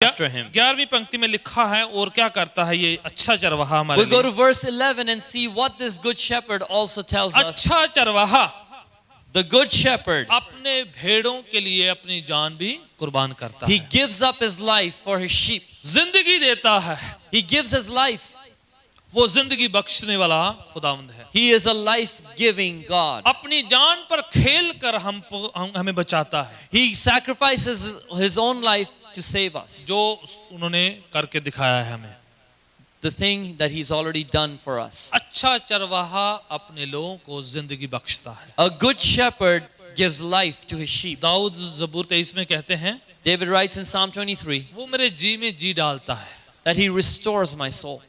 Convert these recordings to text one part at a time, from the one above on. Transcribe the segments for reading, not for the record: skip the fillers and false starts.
after him. 11वीं पंक्ति में लिखा है और क्या करता है ये अच्छा चरवाहा हमारे We'll go to लिए। verse 11 and see what this good shepherd also tells us. अच्छा चरवाहा The good shepherd, अपने भेड़ों के लिए अपनी जान भी कुर्बान करता he है, gives up his life for his sheep. जिंदगी देता है, He gives his life. वो जिंदगी बख्शने वाला खुदावंद है। He is a life-giving God. अपनी जान पर खेल कर हमें बचाता है, He sacrifices his own life to save us. जो उन्होंने करके दिखाया है हमें। The thing that he's already done for us. अच्छा चरवाहा अपने लोगों को जिंदगी बख्शता है। A good shepherd gives life to his sheep. Dawood ज़बूर 23 में कहते हैं, David writes in Psalm 23 वो मेरे जी में जी डालता है, that he restores my soul.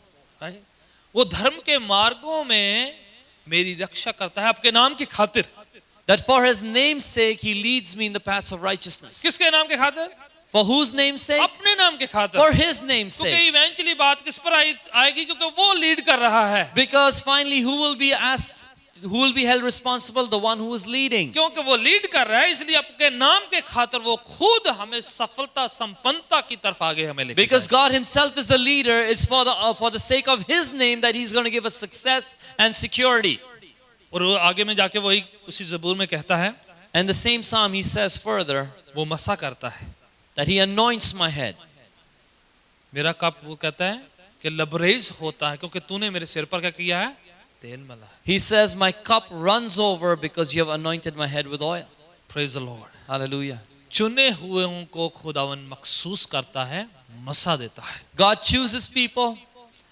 वो धर्म के मार्गों में मेरी रक्षा करता है आपके नाम की खातिर। That for his name's sake he leads me in the paths of righteousness. किसके नाम के खातिर? For whose name's sake? अपने नाम के खातिर। For his name's क्योंकि sake. इवेंचुअली बात किस पर आएगी? क्योंकि वो लीड कर रहा है। Because finally who will be asked, who will be held responsible? The one who is leading. क्योंकि वो लीड कर रहा है, इसलिए आपके नाम के खातिर वो खुद हमें सफलता संपन्नता की तरफ आगे हमें लेके Because जाएगा। God himself is the leader, it's for the sake of his name that he's going to give us success and security. और वो आगे में जाके वही उसी ज़बूर में कहता है, And the same psalm he says further वो मसा करता है, that he anoints my head. मेरा कप, वो कहता है कि लबरेज होता है क्योंकि तूने मेरे सिर पर क्या किया है? तेल मला है। He says my cup runs over because you have anointed my head with oil. Praise the Lord। Hallelujah. चुने हुओं को खुदावन मखसूस करता है, मसा देता है। God chooses people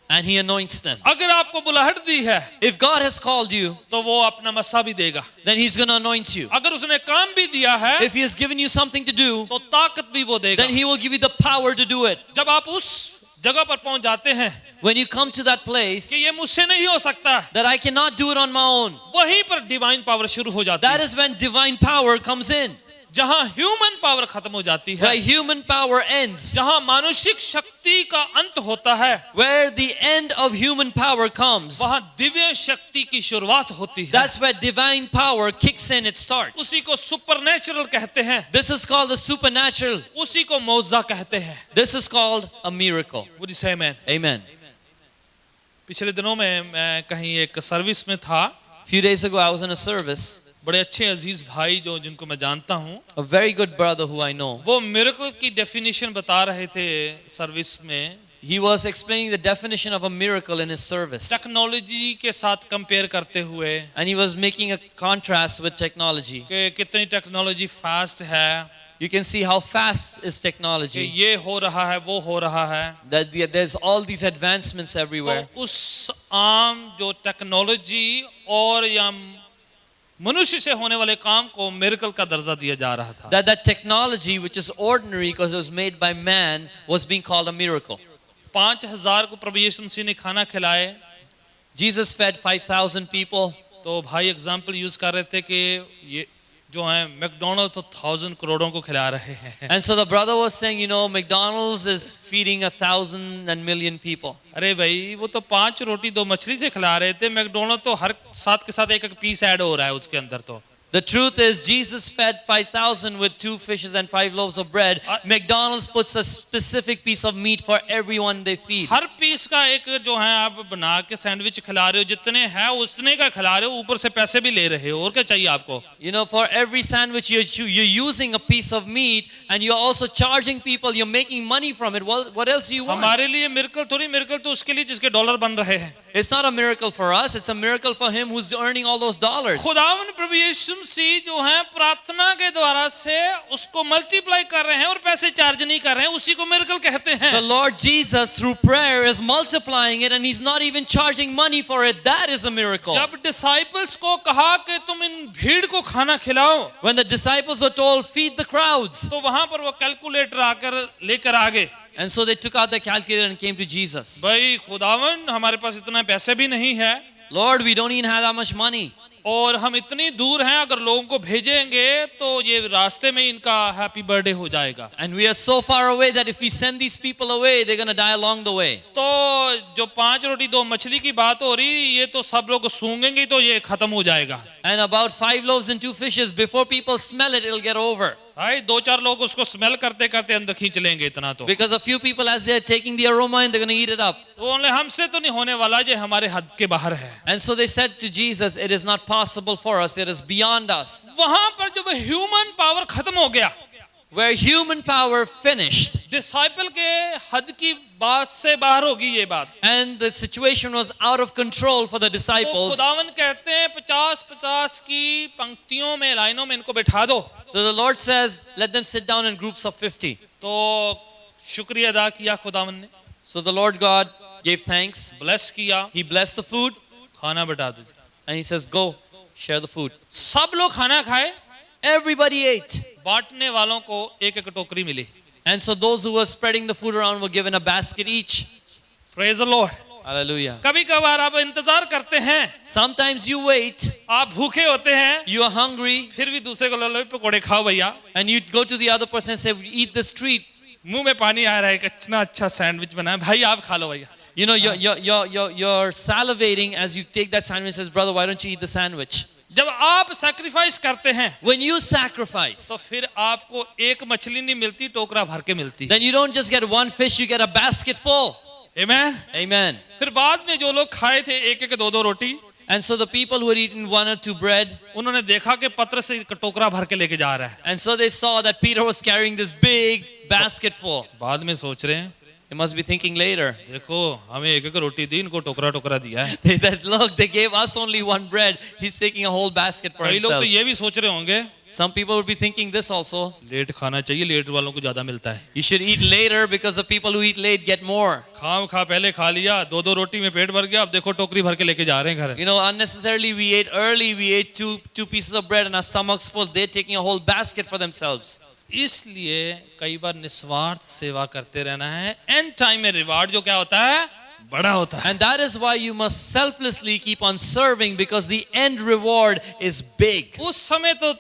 and he anoints them. अगर आपको बुलाहट दी है If God has called you, तो वो अपना मसा भी देगा। then he's going to anoint you. अगर उसने काम भी दिया है If he has given you something to do, तो ताकत भी वो देगा। then he will give you the power to do it. जब आप उस जगह पर पहुंच जाते हैं When you come to that place कि ये मुझसे नहीं हो सकता, that I cannot do it on my own, वहीं पर डिवाइन पावर शुरू हो जाती that है। is when divine power comes in. जहां ह्यूमन पावर खत्म हो जाती है, Where human power ends, जहां मानुषिक शक्ति का अंत होता है, where the end of human power comes, वहां दिव्य शक्ति की शुरुआत होती है। that's where divine power kicks in, it starts. उसी को सुपरनैचुरल कहते हैं, This is called the supernatural. उसी को मौजा कहते हैं। This is called a miracle. Would you say amen? Amen. पिछले दिनों में मैं कहीं एक सर्विस में था, Few days ago I was in a service. बड़े अच्छे अजीज भाई जो जिनको मैं जानता हूँ, A very good brother who I know. वो मिरेकल की डेफिनेशन बता रहे थे सर्विस में, He was explaining the definition of a miracle in his service. Technology के साथ कंपेयर करते हुए And he was making a contrast with technology. कि कितनी टेक्नोलॉजी फास्ट है, You can see how fast is कि technology. ये हो रहा है वो हो रहा है। That there's all these advancements तो everywhere. उस आम जो टेक्नोलॉजी और या मनुष्य से होने वाले काम को मिरेकल का दर्जा दिया जा रहा था। That technology, which is ordinary because it was made by man, was being called a miracle. 5,000 को प्रभु यीशु मसीह ने खाना खिलाए, Jesus fed 5,000 people. तो भाई एग्जाम्पल यूज कर रहे थे कि ये जो है मैकडोनल्ड तो 1,000 करोड़ों को खिला रहे हैं। And so the brother was saying, McDonald's is feeding 1,000 and million people. अरे भाई वो तो 5 रोटी 2 मछली से खिला रहे थे, मैकडोनल्ड तो हर साथ के साथ एक पीस ऐड हो रहा है उसके अंदर। तो The truth is, Jesus fed 5,000 with 2 fishes and 5 loaves of bread. McDonald's puts a specific piece of meat for everyone they feed. हर पीस का एक जो है आप बना के सैंडविच खिला रहे हो, जितने हैं उतने का खिला रहे हो, ऊपर से पैसे भी ले रहे हो, और क्या चाहिए आपको? For every sandwich you're using a piece of meat and you're also charging people, you're making money from it. What else do you want? हमारे लिए मिरेकल थोड़ी, मिरेकल तो उसके लिए जिसके डॉलर बन रहे हैं। It's not a miracle for us, it's a miracle for him who's earning all those dollars. खुदावन प्रभु यीशु मसीह जो है प्रार्थना के द्वारा से उसको मल्टीप्लाई कर रहे हैं और पैसे चार्ज नहीं कर रहे हैं, उसी को मिरेकल कहते हैं। The Lord Jesus through prayer is multiplying it and he's not even charging money for it. That is a miracle. जब डिसाइपल्स को कहा कि तुम इन भीड़ को खाना खिलाओ, When the disciples were told, feed the crowds. तो वहां पर वो कैलकुलेटर आकर लेकर आ गए। And so they took out the calculator and came to Jesus. भाई खुदावन हमारे पास इतना पैसे भी नहीं है, Lord, we don't even have that much money. और हम इतनी दूर हैं, अगर लोगों को भेजेंगे तो ये रास्ते में इनका हैप्पी बर्थडे हो जाएगा। And we are so far away that if we send these people away, they're going to die along the way. तो जो 5 रोटी 2 मछली की बात हो रही, ये तो सब लोग सूंघेंगे तो ये खत्म हो जाएगा। And about 5 loaves and 2 fishes, before people smell it, it'll get over. भाई 2-4 लोग उसको स्मेल करते करते अंदर खींच लेंगे इतना तो Because a few people, as they're taking the aroma and they're going to eat it up. तो बोले हमसे तो नहीं होने वाला, ये हमारे हद के बाहर है। And so they said to Jesus, it is not possible for us, it is beyond us. वहां पर जब ह्यूमन पावर खत्म हो गया, Where human power finished disciple के हद की बात से बाहर होगी ये बात। and the situation was out of control for the तो disciples, खुदावन कहते हैं 50-50 की पंक्तियों में, लाइनों में इनको बैठा दो। so the Lord says, let them sit down in groups of 50. तो शुक्रिया अदा किया खुदावन ने, So the Lord God gave thanks. Bless किया, He blessed the food खाना बैठा दो। and He says, go, share the food. सब लोग खाना खाए, Everybody ate. बांटने वालों को एक एक टोकरी मिली। And so those who were spreading the food around were given a basket each. Praise the Lord. Hallelujah. कभी कभार आप इंतजार करते हैं, Sometimes you wait, आप भूखे होते हैं, you are hungry, फिर भी दूसरे को लो लो पकोड़े खाओ भैया, and you go to the other person and say, eat this treat. मुंह में पानी आ रहा है, कितना अच्छा सैंडविच बना है भाई, आप खा लो भैया। You know, you're salivating as you take that sandwich and says, brother, why don't you eat the sandwich? जब आप सैक्रिफाइस करते हैं When you sacrifice, तो फिर आपको एक मछली नहीं मिलती, टोकरा भर के मिलती। then you don't just get one fish, you get a basket full. Amen. Amen. फिर बाद में जो लोग खाए थे एक एक दो दो रोटी, And so the people who had eaten 1 or 2 bread, उन्होंने देखा कि पत्र से टोकरा भर के लेके जा रहा है। and so they saw that Peter was carrying this big basket full. बाद में सोच रहे हैं, They must be thinking later. देखो हमें एक एक रोटी दी, इनको टोकरा टोकरा दिया है। They said, look, they gave us only 1 bread. He's taking a whole basket for कई लोग himself. तो ये भी सोच रहे होंगे, Some people would be thinking this also. Late खाना चाहिए, लेट वालों को ज्यादा मिलता है। You should eat later because the people who eat late get more. खाम खा पहले खा लिया, दो दो रोटी में पेट भर गया, अब देखो टोकरी भर के लेके जा रहे हैं घर। You know, unnecessarily we ate early. We ate two pieces of bread and our stomachs full. They're taking a whole basket for themselves. इसलिए कई बार निस्वार्थ सेवा करते रहना है। एंड टाइम में रिवार्ड जो क्या होता है, बड़ा होता है। And that is why you must selflessly keep on serving because the end reward is big. उस समय तो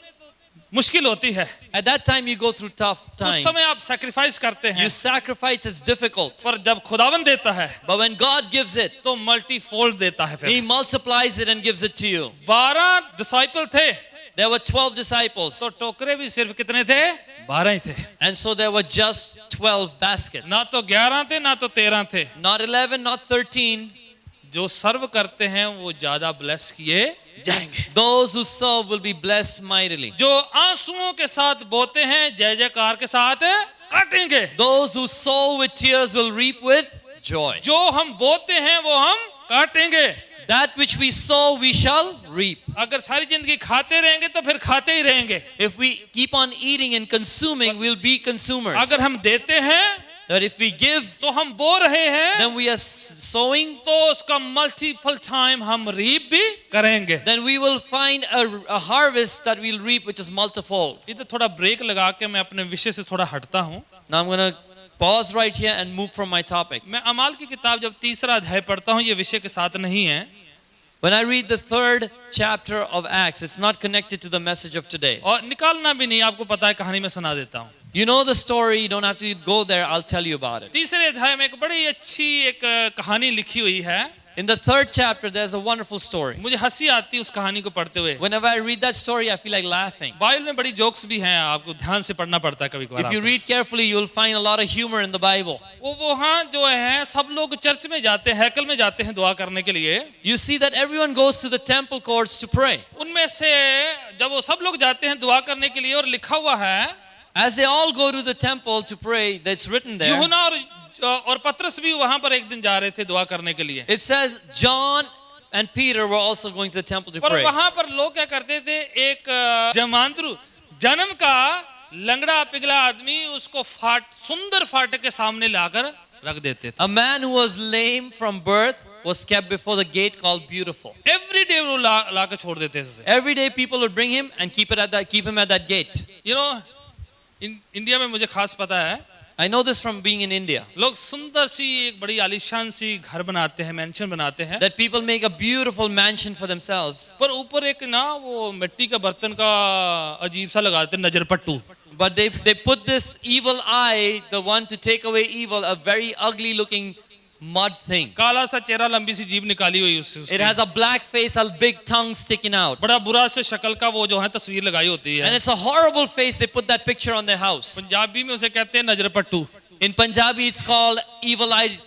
मुश्किल होती है, At that time you go through tough उस times. समय आप सैक्रिफाइस करते हैं, You sacrifice, it's difficult. पर जब खुदावन देता है But when God gives it, तो मल्टीफोल्ड देता है। He फिर multiplies it and gives it to you. 12 disciple थे, There were 12 disciples. तो टोकरे भी सिर्फ कितने थे, 12 ही थे। And so there were just 12 baskets. ना तो 11 थे, ना तो 13 थे। Not 11, not 13. जो सर्व करते हैं वो ज्यादा ब्लेस किए जाएंगे। Those who serve will be blessed mightily. जो आंसुओं के साथ बोते हैं, जय जयकार के साथ काटेंगे। Those who sow with tears will reap with joy. जो हम बोते हैं वो हम काटेंगे। That which we sow, we shall reap. अगर सारी जिंदगी खाते रहेंगे तो फिर खाते ही रहेंगे। If we keep on eating and consuming, we'll be consumers. अगर हम देते हैं That if we give, तो हम बो रहे हैं, then we are sowing, तो उसका मल्टीपल टाइम हम रीप भी करेंगे। then we will find a harvest that we'll reap which is multifold. इधर थोड़ा ब्रेक लगा के मैं अपने विषय से थोड़ा हटता हूँ। Now I'm going to pause right here and move from my topic. मैं अमाल की किताब जब 3रा अध्याय पढ़ता हूँ, ये विषय के साथ नहीं है। When I read the 3rd chapter of Acts, it's not connected to the message of today. और निकालना भी नहीं, आपको पता है, कहानी में सुना देता हूँ। You know the story, you don't have to go there, I'll tell you about it. 3रे अध्याय में एक बड़ी अच्छी एक कहानी लिखी हुई है। In the 3rd chapter, there's a wonderful story. मुझे हंसी आती है उस कहानी को पढ़ते हुए। Whenever I read that story, I feel like laughing. Bible में बड़ी जोक्स भी हैं, आपको ध्यान से पढ़ना पड़ता है कभी If you कभार। read carefully, you'll find a lot of humor in the Bible. वो वहाँ जो है सब लोग चर्च में जाते हैं, हैकल में जाते हैं दुआ करने के लिए। You see that everyone goes to the temple courts to pray. उनमें से जब वो सब लोग जाते हैं दुआ करने के लिए, और लिखा हुआ है, As they all go to the temple to pray, that's written there. यूहन्ना और पतरस भी वहाँ पर एक दिन जा रहे थे दुआ करने के लिए। It says John and Peter were also going to the temple to पर pray. वहाँ पर लोग क्या करते थे, एक जमांद्रू जन्म का लंगड़ा पिघला आदमी उसको सुंदर फाटक के सामने लाकर रख देते थे। A man who was lame from birth was kept before the gate called Beautiful. Every day वो लाकर छोड़ देते थे। Every day people would bring him and keep him at that gate. You know, India में मुझे खास पता है, I know this from being in India. लोग सुंदर सी एक बड़ी आलीशान सी घर बनाते हैं, मेंशन बनाते हैं, That people make a beautiful mansion for themselves. पर ऊपर एक ना वो मिट्टी का बर्तन का अजीब सा लगा देते हैं, नजर पट्टू। But they put this evil eye, the one to take away evil, a very ugly looking mud thing. काला सा चेहरा, लंबी सी जीभ निकाली हुई उससे, It has a black face, a big tongue sticking out. बड़ा बुरा से शक्ल का वो जो है तस्वीर लगाई होती And है। it's a horrible face. They put that picture on their house. Punjabi में उसे कहते हैं नजर पट्टू। In Punjabi, it's called evil eye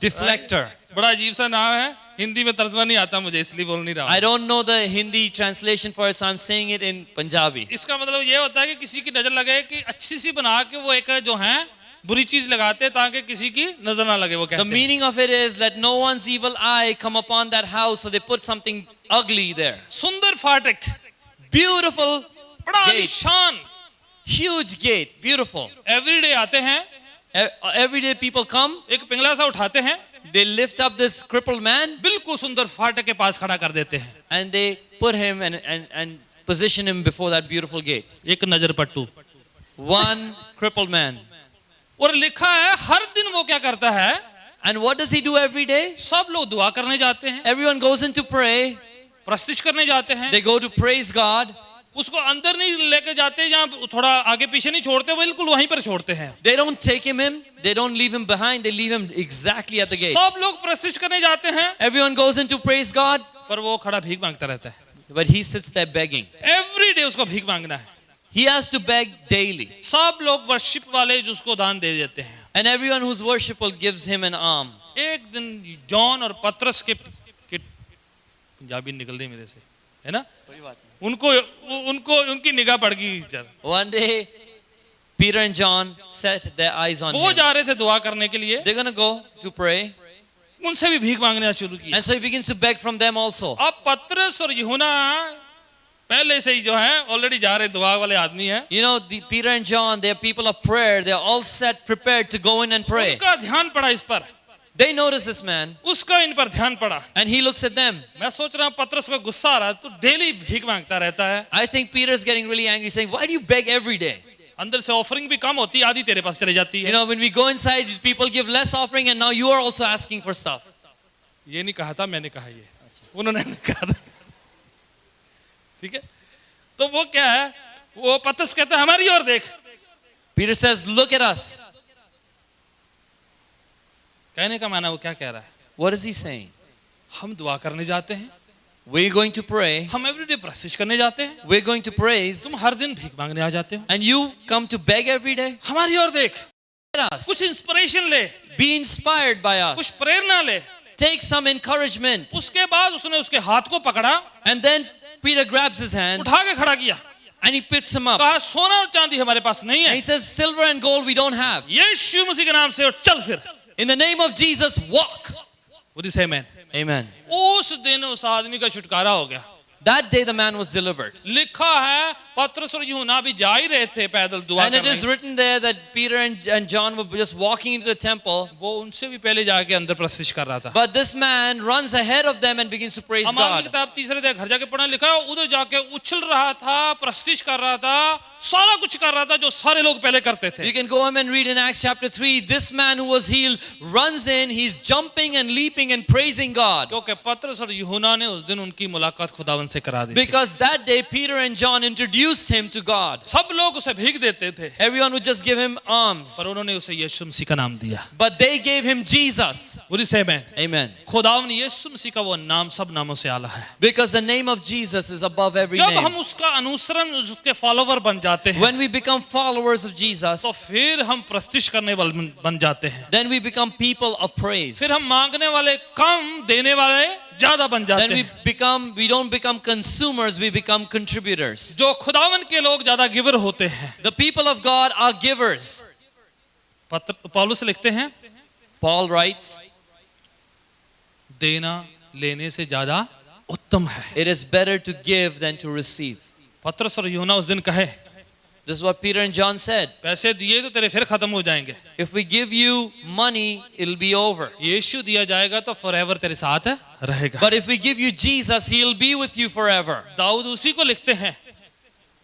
deflector. बड़ा अजीब सा नाम है, हिंदी में तर्जमा नहीं आता मुझे, इसलिए बोल नहीं रहा। I don't know the Hindi translation for it, so I'm saying it in Punjabi. इसका मतलब ये होता है कि किसी की नजर लगे कि अच्छी सी बना के वो एक जो है बुरी चीज लगाते हैं ताकि किसी की नजर ना लगे, वो The कहते हैं। meaning of it is that no one's evil eye come upon that house, so they put something ugly there. सुंदर फाटक, Beautiful बड़ा gate, निशान, huge gate, beautiful. एवरीडे आते हैं, Every day people come, एक पिंगला सा उठाते हैं, they lift up this crippled man बिल्कुल सुंदर फाटक के पास खड़ा कर देते हैं। and they put him and position him before that beautiful gate. एक नजर पट्टू। One crippled man. और लिखा है हर दिन वो क्या करता है, And what does he do every day? सब लोग दुआ करने जाते हैं, Everyone goes in to pray. प्रस्तिश करने जाते हैं, They go to praise God. उसको अंदर नहीं लेके जाते, जहाँ थोड़ा आगे पीछे नहीं छोड़ते, बिल्कुल वहीं पर छोड़ते हैं। They don't take him in. They don't leave him behind. They leave him exactly at the gate. सब लोग प्रस्तिश करने जाते हैं, Everyone goes in to praise God, पर वो खड़ा भीख मांगता रहता है। but he sits there begging. Every day उसको भीख मांगना है। He has to beg daily. सब लोग वर्शिप वाले जो उसको दान दे देते हैं। And everyone who's worshipful gives him an alms. एक दिन जॉन और पतरस के पंजाबी निकल रही मेरे से, है ना, उनको उनको उनकी निगाह पड़ गई इधर। One day, Peter and John set their eyes on वो him. जा रहे थे दुआ करने के लिए, They're gonna go to pray. उनसे भी भीख मांगना शुरू किया। And so he begins to beg from them also. अब पतरस और यूहन्ना पहले से ही जो है ऑलरेडी जा रहे दुआ वाले आदमी है, You know, Peter and John, they're people of prayer. They're all set, prepared to go in and pray. उनका ध्यान पड़ा इस पर, They notice this man, उसका इन पर ध्यान पड़ा। and he looks at them. मैं सोच रहा हूँ पतरस को गुस्सा आ रहा है, तो डेली भीख मांगता रहता है, I think Peter's getting really angry, saying, "Why do you beg every day?" अंदर से ऑफरिंग भी कम होती है, आधी तेरे पास चली जाती You है। know, when we go inside, people give less offering, and now you are also asking for stuff. ये नहीं कहा था, मैंने कहा ये, उन्होंने नहीं कहा था, ठीक है। तो वो क्या है, वो पतरस कहता है हमारी ओर देख। Peter says, "Look at us." कहने का माना वो क्या कह रहा है, What is he saying? हम दुआ करने जाते हैं, We're going to pray. हम एवरीडे प्रस्तिश करने जाते हैं, We're going to praise, तुम हर दिन भीख मांगने आ जाते हो, and you come to beg every day. हमारी ओर देख, Let us कुछ इंस्पिरेशन ले, be inspired by कुछ us. प्रेरणा ले। Take some encouragement. उसके बाद उसने उसके हाथ को पकड़ा, And then Peter grabs his hand उठा के खड़ा किया, and he picks him up. कहा सोना और चांदी हमारे पास नहीं And है, he says, "Silver and gold we don't have. यीशु मसीह के नाम से और चल फिर। In the name of Jesus, walk." Would you say amen? Amen. उस दिन उस आदमी का छुटकारा हो गया। That day the man was delivered. लिखा है पतरस और यूहन्ना भी जा ही रहे थे पैदल दुआ And it is करने, written there that Peter and John were just walking into the temple. वो उनसे भी पहले जाके अंदर प्रस्तिश कर रहा था। But this man runs ahead of them and begins to praise हमारी God. किताब तीसरे अध्याय घर जाके पढ़ना लिखा है, उधर जाके उछल रहा था, प्रस्तिश कर रहा था, सारा कुछ कर रहा था जो सारे लोग पहले करते थे। You can go home and read in Acts chapter 3. This man who was healed runs in, he's jumping and leaping and praising God. क्योंकि पतरस और यूहन्ना ने उस दिन उनकी मुलाकात खुदावन से करा दी थी। Because that day Peter and John introduced him to God. सब लोग उसे भीख देते थे, Everyone would just give him alms. पर उन्होंने उसे यीशु मसीह का नाम दिया। But they gave him Jesus. Would you say amen? Amen. खुदावन यीशु मसीह का वो नाम सब नामों से आला है। Because the name of Jesus is above every जब हम name. उसका अनुसरण, उसके फॉलोवर बन जाते हैं, When we become followers of Jesus, तो फिर हम प्रस्तिश करने वाले बन जाते हैं। then we become people of praise. फिर हम मांगने वाले कम, देने वाले ज्यादा बन जाते Then हैं। we don't become consumers, we become contributors. जो खुदावन के लोग ज्यादा गिवर होते हैं। The people of God are givers. पौलुस लिखते हैं, Paul writes, देना लेने से ज्यादा उत्तम है। "It is better to give than to receive." पतरस और यूहन्ना उस दिन कहे, This is what Peter and John said. पैसे दिए तो तेरे फिर खत्म हो जाएंगे, If we give you money, it'll be over. यीशु दिया जाएगा तो फॉरएवर तेरे साथ रहेगा। But if we give you Jesus, he'll be with you forever. Dawood उसी को लिखते हैं,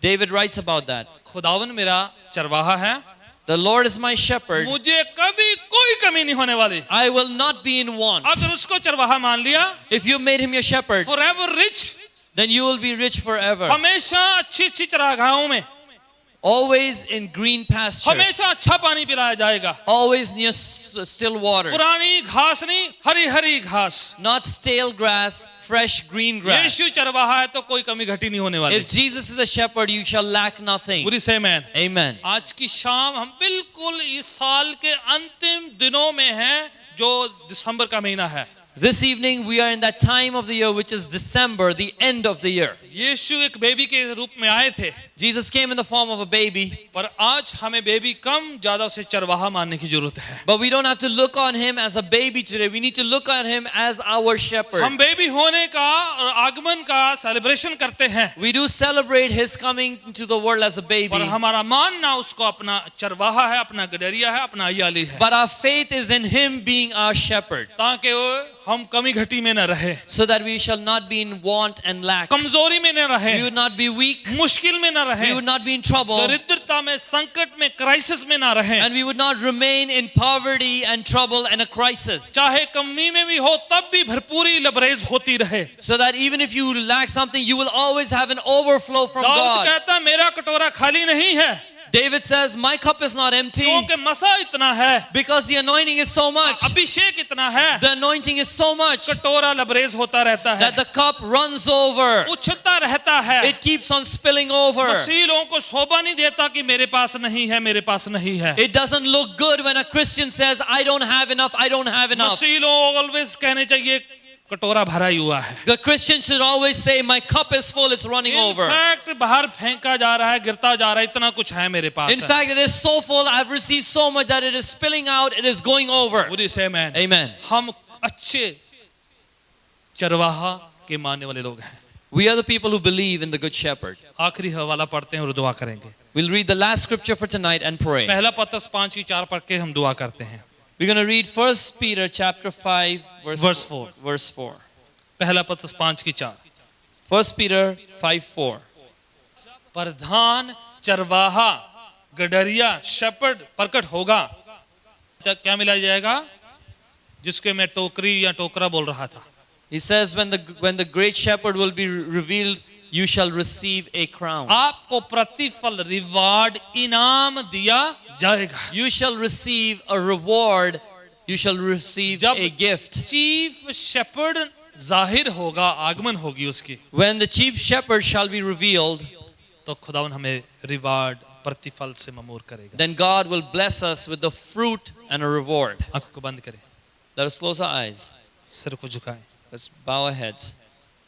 David writes about that. खुदावन मेरा चरवाहा है, The Lord is my shepherd. मुझे कभी कोई कमी नहीं होने वाली। I will not be in want. अगर उसको चरवाहा मान लिया, If you made him your shepherd, forever rich, then you will be rich forever. हमेशा अच्छी अच्छी चरागाहों में, always in green pastures, हमेशा अच्छा पानी पिलाया जाएगा, always near still waters, पुरानी घास नहीं, हरी हरी घास। not stale grass, fresh green grass. यीशु चरवाहा है तो कोई कमी घटी नहीं होने वाली। If Jesus is a shepherd, you shall lack nothing. पूरी से मैन। Amen. आज की शाम हम बिल्कुल इस साल के अंतिम दिनों में हैं, जो दिसंबर का महीना है। This evening we are in that time of the year which is December, the end of the year. यीशु एक बेबी के रूप में आए थे, Jesus came in the form of a baby, पर आज हमें बेबी कम ज्यादा उसे चरवाहा मानने की जरूरत है। but we don't have to look on him as a baby today. We need to look on him as our shepherd. हम बेबी होने का और आगमन का सेलिब्रेशन करते हैं, We do celebrate his coming into the world as a baby, पर हमारा मानना उसको अपना चरवाहा है, अपना गडरिया है, अपना अयाली है, but our faith is in him being our shepherd, ताकि हम कमी घटी में न रहे, so that we shall not be in want and lack. कमजोरी में न रहे, We would not be weak. मुश्किल में न रहे, We would not be in trouble. दरिद्रता में, संकट में, क्राइसिस में न रहे, And we would not remain in poverty and trouble and a crisis. चाहे कमी में भी हो तब भी भरपूरी लबरेज होती रहे। So that even if you lack something, you will always have an overflow from Dawood God. कहता मेरा कटोरा खाली नहीं है, David says, my cup is not empty क्योंकि मसा इतना है, because the anointing is so much. अभिषेक इतना है, The anointing is so much कटोरा लबरेज होता रहता है, that the cup runs over. उछलता रहता है। It keeps on spilling over. मसीह लोगों को शोभा नहीं देता कि मेरे पास नहीं है, मेरे पास नहीं है। It doesn't look good when a Christian says, I don't have enough, I don't have enough. मसीह लोग ऑलवेज कहने चाहिए कटोरा भरा ही हुआ है। The Christian should always say, my cup is full, it's running over. In fact बाहर फेंका जा रहा है, गिरता जा रहा है, इतना कुछ है मेरे पास। In fact, it is so full, I've received so much that it is spilling out, it is going over. पूरी से मैन। Amen. हम अच्छे चरवाहा के मानने वाले लोग हैं। We are the people who believe in the Good Shepherd. आखिरी हवाला पढ़ते हैं और दुआ करेंगे। We'll read the last scripture for tonight and pray. पहला पत्रस 5:4 पढ़ के हम दुआ करते हैं। We're going to read 1 Peter chapter 5 Verse 4. Verse 4. पहला पत्रस 5:4। 1 Peter 5:4. प्रधान चरवाहा गडरिया शेपर्ड प्रकट होगा, तो क्या मिला जाएगा? जिसके मैं टोकरी या टोकरा बोल रहा था। He says when the great shepherd will be revealed, you shall receive a crown. आपको प्रतिफल रिवार्ड इनाम दिया जाएगा। You shall receive a reward. You shall receive जब a gift. चीफ शेपर्ड जाहिर होगा, आगमन होगी उसकी, When the chief shepherd shall be revealed, तो खुदावन हमें रिवार्ड प्रतिफल से ममूर करेगा। then God will bless us with the fruit and a reward. आंखों को बंद करें, Let us close our eyes. सिर को झुकाएं। Let's bow our heads.